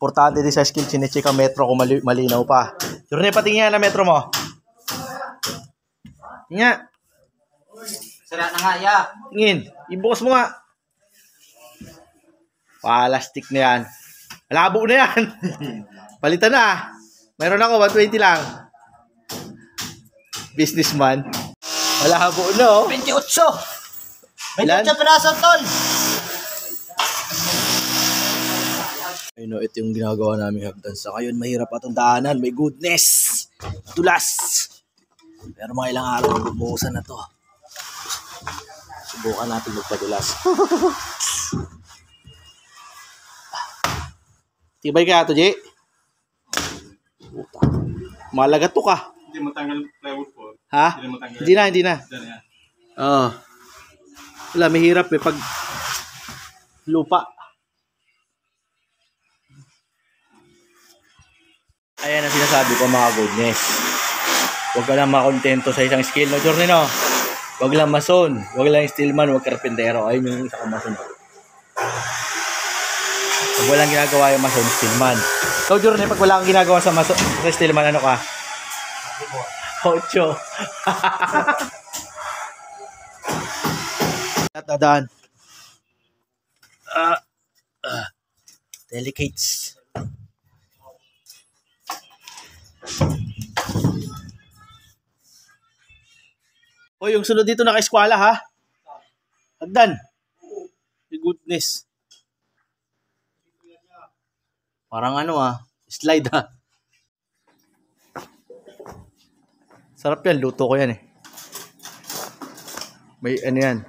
Importante din sa skill, chinecheck ang metro kung malinaw pa. Jorne, patingin nga na metro mo. Nga. Sira na nga, ya. Tingin. Ibukas mo nga. Palastik na yan. Malabo na yan. Palitan na. Meron ako, 120 lang. Businessman. Malabo na, oh. 28. Ilan? 28 piraso, tol. Ayun, ito yung ginagawa namin hagdan. Sa ngayon, mahirap atong daanan. May goodness. Tulas. Pero mga ilang araw, bubuhusan na to. Subukan natin magpadulas. Tibay ka ito, Jay. Malaga to ka. Hindi matanggal plywood po. Ha? Hindi matanggal. Hindi na. Diyan yan. Oo. Wala, mahirap eh. Pag lupa. Ayan ang sinasabi ko, mga goodness. Huwag ka lang makontento sa isang skill, no, Jorne, no? Huwag lang mason. Huwag lang steelman, huwag karpentero. Ayun yung isa kong mason. Pag walang ginagawa yung mason, steelman. So, Jorne, pag wala kang ginagawa sa mason, sa steelman, ano ka? 8. Tatadaan. Delicates. O, yung sunod dito naka-eskwala, ha? Hagdan. My goodness. Parang ano, slide, ha? Sarap yan, luto ko yan, eh. May ano yan.